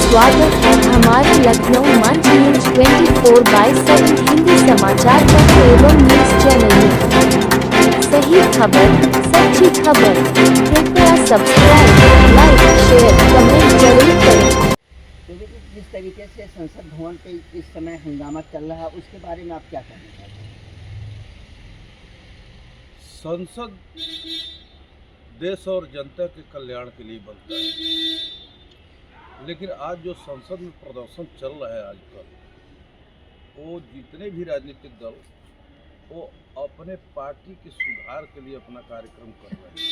स्वागत है हमारे लखनऊ मंच न्यूज 24/7 हिंदी समाचार पत्र एवं न्यूज चैनल में। सही खबर, सच्ची खबर। कृपया सब्सक्राइब, लाइक, शेयर, कमेंट जरूर करें। देखिए, जिस तरीके से संसद भवन पे इस समय हंगामा चल रहा है, उसके बारे में आप क्या कहना चाहते हैं? संसद देश और जनता के कल्याण के लिए बनता है, लेकिन आज जो संसद में प्रदर्शन चल रहा है आजकल, वो जितने भी राजनीतिक दल वो अपने पार्टी के सुधार के लिए अपना कार्यक्रम कर रहे हैं।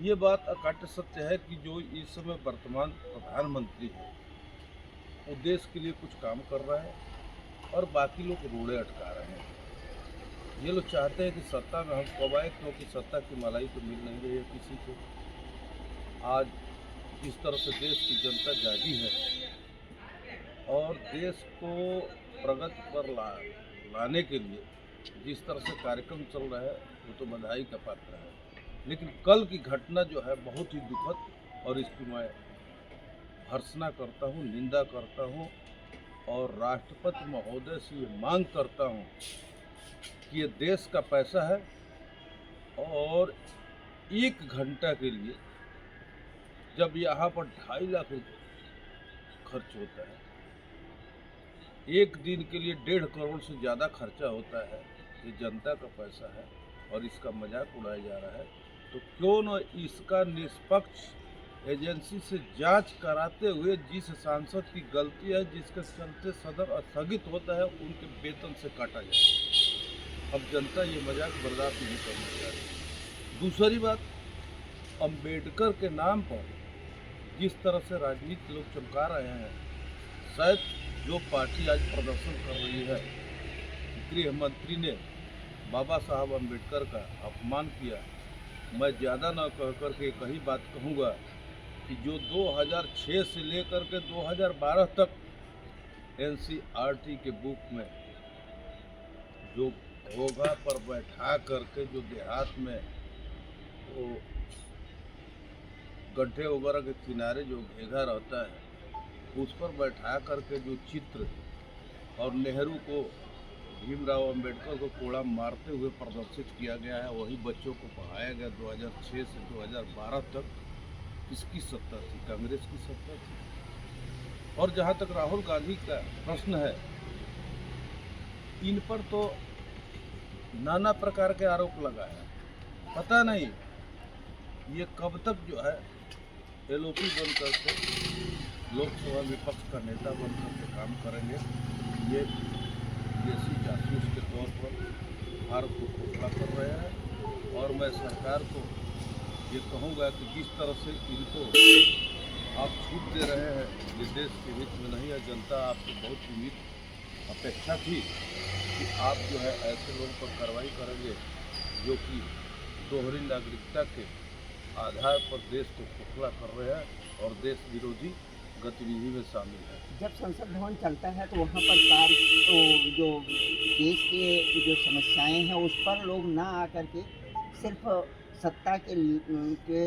ये बात अकाट्य सत्य है कि जो इस समय वर्तमान प्रधानमंत्री है वो देश के लिए कुछ काम कर रहा है और बाकी लोग रोड़े अटका रहे हैं। ये लोग चाहते हैं कि सत्ता में हम कब आए, क्योंकि सत्ता की मलाई तो मिल नहीं रही है किसी को। आज जिस तरह से देश की जनता जागी है और देश को प्रगति पर लाने के लिए जिस तरह से कार्यक्रम चल रहा है वो तो बधाई का पात्र है, लेकिन कल की घटना जो है बहुत ही दुखद और इसकी मैं भर्त्सना करता हूँ, निंदा करता हूँ और राष्ट्रपति महोदय से ये मांग करता हूँ कि ये देश का पैसा है और 1 घंटा के लिए जब यहाँ पर 2.5 लाख रुपये खर्च होता है, 1 दिन के लिए 1.5 करोड़ से ज़्यादा खर्चा होता है, ये जनता का पैसा है और इसका मजाक उड़ाया जा रहा है, तो क्यों न इसका निष्पक्ष एजेंसी से जांच कराते हुए जिस सांसद की गलती है, जिसके चलते सदन स्थगित होता है, उनके वेतन से काटा जाए। अब जनता ये मजाक बर्दाश्त नहीं करना चाह रही। दूसरी बात, अंबेडकर के नाम पर जिस तरह से राजनीति लोग चमका रहे हैं, शायद जो पार्टी आज प्रदर्शन कर रही है, गृह मंत्री ने बाबा साहब अंबेडकर का अपमान किया। मैं ज़्यादा न कह कर के एक ही बात कहूँगा कि जो 2006 से लेकर के 2012 तक NCERT के बुक में जो घोघा पर बैठा करके जो देहात में वो गड्ढे वगैरह के किनारे जो घेघा रहता है उस पर बैठा करके जो चित्र और नेहरू को, भीमराव अंबेडकर को कोड़ा मारते हुए प्रदर्शित किया गया है, वही बच्चों को पढ़ाया गया 2006 से 2012 तक। किसकी सत्ता थी? कांग्रेस की सत्ता थी। और जहाँ तक राहुल गांधी का प्रश्न है, इन पर तो नाना प्रकार के आरोप लगा है। पता नहीं ये कब तक जो है LOP बन करके लोकसभा विपक्ष का नेता बन करके काम करेंगे। ये विदेशी जासूस के तौर पर भारत को खोखला कर रहे हैं और मैं सरकार को ये कहूँगा कि जिस तरह से इनको आप छूट दे रहे हैं, ये देश के हित में नहीं है। जनता आपसे बहुत उम्मीद अपेक्षा थी कि आप जो है ऐसे लोगों पर कार्रवाई करेंगे जो कि दोहरी नागरिकता के आधार पर देश को खोखला कर रहे हैं और देश विरोधी गतिविधि में शामिल है। जब संसद भवन चलता है तो वहाँ पर तो जो देश के जो समस्याएं हैं उस पर लोग ना आकर के सिर्फ सत्ता के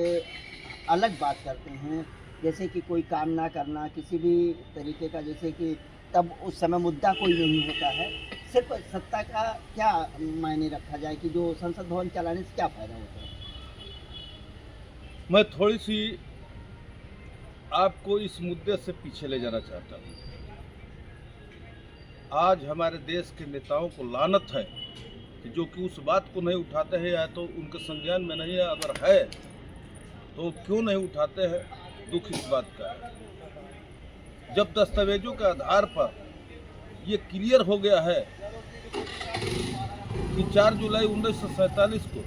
अलग बात करते हैं, जैसे कि कोई काम ना करना किसी भी तरीके का, जैसे कि तब उस समय मुद्दा कोई नहीं होता है। सिर्फ सत्ता का क्या मायने रखा जाए कि जो संसद भवन चलाने से क्या फ़ायदा होता है? मैं थोड़ी सी आपको इस मुद्दे से पीछे ले जाना चाहता हूँ। आज हमारे देश के नेताओं को लानत है कि जो कि उस बात को नहीं उठाते हैं, या तो उनके संज्ञान में नहीं है, अगर है तो क्यों नहीं उठाते हैं। दुख इस बात का है, जब दस्तावेजों के आधार पर ये क्लियर हो गया है कि 4 जुलाई 1947 को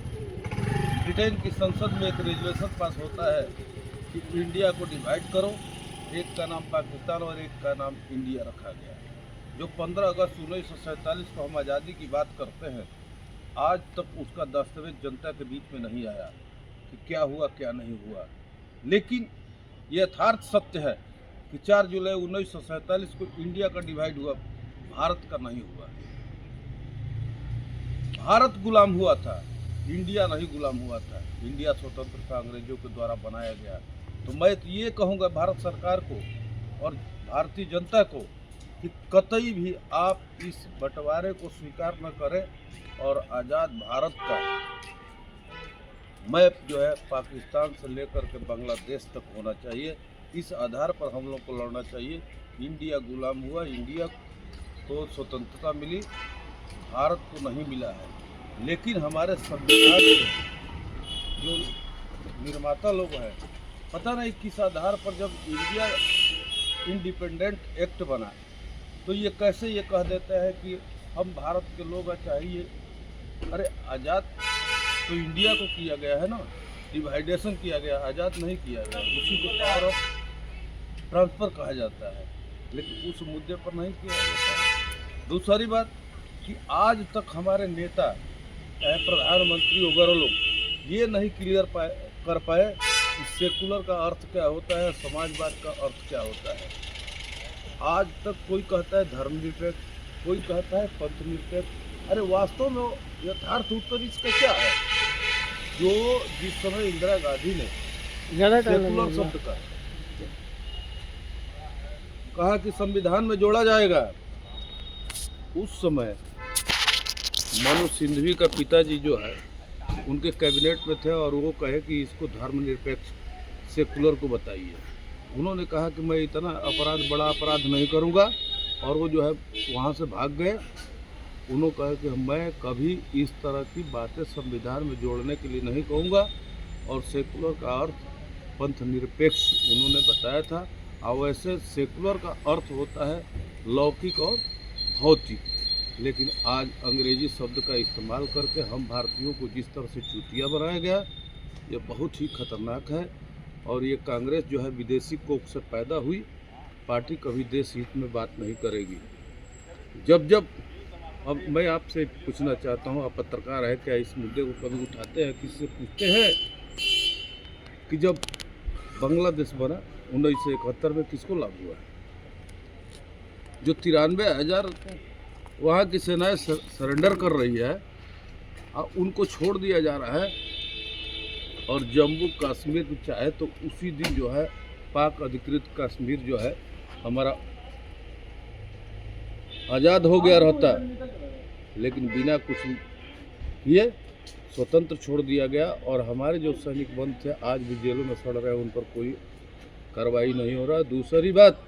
ब्रिटेन की संसद में एक रेजोल्यूशन पास होता है कि इंडिया को डिवाइड करो, एक का नाम पाकिस्तान और एक का नाम इंडिया रखा गया। जो 15 अगस्त 1947 को हम आज़ादी की बात करते हैं, आज तक उसका दस्तावेज जनता के बीच में नहीं आया कि क्या हुआ क्या नहीं हुआ। लेकिन ये यथार्थ सत्य है कि 4 जुलाई 1947 को इंडिया का डिवाइड हुआ, भारत का नहीं हुआ। भारत गुलाम हुआ था, इंडिया नहीं गुलाम हुआ था। इंडिया स्वतंत्र था, अंग्रेजों के द्वारा बनाया गया। तो मैं तो ये कहूँगा भारत सरकार को और भारतीय जनता को कि कतई भी आप इस बंटवारे को स्वीकार न करें और आज़ाद भारत का मैप जो है पाकिस्तान से लेकर के बांग्लादेश तक होना चाहिए। इस आधार पर हम लोग को लड़ना चाहिए। इंडिया गुलाम हुआ, इंडिया को स्वतंत्रता मिली, भारत को नहीं मिला है। लेकिन हमारे संविधान के जो निर्माता लोग हैं, पता नहीं किस आधार पर जब इंडिया इंडिपेंडेंट एक्ट बना तो ये कैसे ये कह देते हैं कि हम भारत के लोग चाहिए। अरे आज़ाद तो इंडिया को किया गया है ना, डिवाइडेशन किया गया, आज़ाद नहीं किया गया। उसी को पावर ऑफ ट्रांसफ़र कहा जाता है, लेकिन उस मुद्दे पर नहीं किया जाता है। दूसरी बात कि आज तक हमारे नेता चाहे प्रधानमंत्री वगैरह लोग ये नहीं क्लियर कर पाए कि सेकुलर का अर्थ क्या होता है, समाजवाद का अर्थ क्या होता है। आज तक कोई कहता है धर्मनिरपेक्ष, कोई कहता है पंथनिरपेक्ष। अरे वास्तव में यथार्थ उत्तर इसका क्या है? जो जिस समय इंदिरा गांधी ने सेकुलर शब्द का कहा कि संविधान में जोड़ा जाएगा, उस समय मनु सिंघवी का पिताजी जो है उनके कैबिनेट में थे और वो कहे कि इसको धर्मनिरपेक्ष सेकुलर को बताइए। उन्होंने कहा कि मैं इतना अपराध, बड़ा अपराध नहीं करूँगा, और वो जो है वहाँ से भाग गए। उन्होंने कहा कि मैं कभी इस तरह की बातें संविधान में जोड़ने के लिए नहीं कहूँगा, और सेकुलर का अर्थ पंथ निरपेक्ष उन्होंने बताया था। और वैसे सेकुलर का अर्थ होता है लौकिक और भौतिक, लेकिन आज अंग्रेजी शब्द का इस्तेमाल करके हम भारतीयों को जिस तरह से चूतिया बनाया गया, ये बहुत ही खतरनाक है। और ये कांग्रेस जो है विदेशी कोख से पैदा हुई पार्टी कभी देश हित में बात नहीं करेगी। जब अब मैं आपसे पूछना चाहता हूँ, आप पत्रकार है, क्या इस मुद्दे को कभी उठाते हैं, किससे पूछते हैं कि जब बांग्लादेश बना 1971 में किसको लागू हुआ? जो 93,000 वहाँ की सेनाएं सरेंडर कर रही है, उनको छोड़ दिया जा रहा है। और जम्मू कश्मीर चाहे तो उसी दिन जो है पाक अधिकृत कश्मीर जो है हमारा आज़ाद हो गया रहता, लेकिन बिना कुछ किए स्वतंत्र छोड़ दिया गया। और हमारे जो सैनिक बंद थे आज भी जेलों में सड़ रहे हैं, उन पर कोई कार्रवाई नहीं हो रहा। दूसरी बात,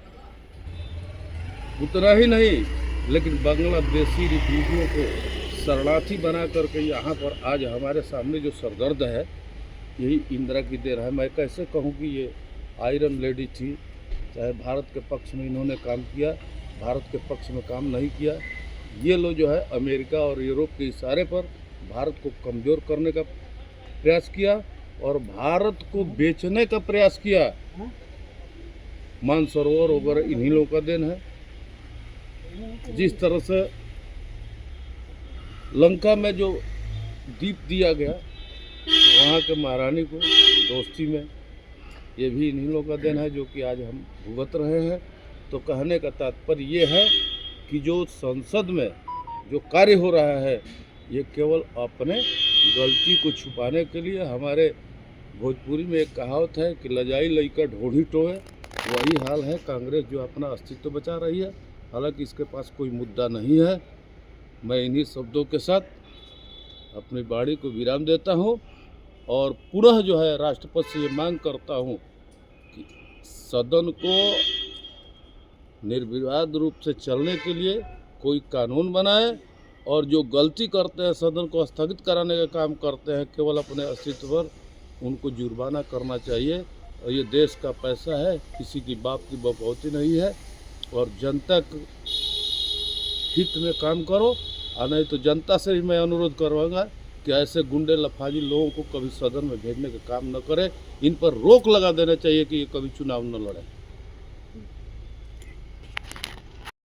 उतना ही नहीं, लेकिन बांग्लादेशी रिफ्यूजियों को शरणार्थी बना करके यहाँ पर आज हमारे सामने जो सरदर्द है, यही इंदिरा की देर है। मैं कैसे कहूँ कि ये आयरन लेडी थी, चाहे भारत के पक्ष में इन्होंने काम किया, भारत के पक्ष में काम नहीं किया। ये लोग जो है अमेरिका और यूरोप के इशारे पर भारत को कमज़ोर करने का प्रयास किया और भारत को बेचने का प्रयास किया। मानसरोवर वगैरह इन्हीं लोगों का देन है। जिस तरह से लंका में जो द्वीप दिया गया वहाँ के महारानी को दोस्ती में, ये भी इन्हीं लोगों का देन है, जो कि आज हम भुगत रहे हैं। तो कहने का तात्पर्य ये है कि जो संसद में जो कार्य हो रहा है, ये केवल अपने गलती को छुपाने के लिए। हमारे भोजपुरी में एक कहावत है कि लजाई लइका ढोढ़ी टोए, वही हाल है। कांग्रेस जो अपना अस्तित्व बचा रही है, हालांकि इसके पास कोई मुद्दा नहीं है। मैं इन्हीं शब्दों के साथ अपनी बाड़ी को विराम देता हूँ और पुनः जो है राष्ट्रपति से ये मांग करता हूँ कि सदन को निर्विवाद रूप से चलने के लिए कोई कानून बनाए, और जो गलती करते हैं सदन को स्थगित कराने का काम करते हैं केवल अपने अस्तित्व पर, उनको जुर्माना करना चाहिए। और ये देश का पैसा है, किसी की बाप की बपौती नहीं है। और जनता के हित में काम करो, और नहीं तो जनता से ही मैं अनुरोध करवाऊंगा कि ऐसे गुंडे लफाजी लोगों को कभी सदन में भेजने का काम न करें। इन पर रोक लगा देना चाहिए कि ये कभी चुनाव न लड़े।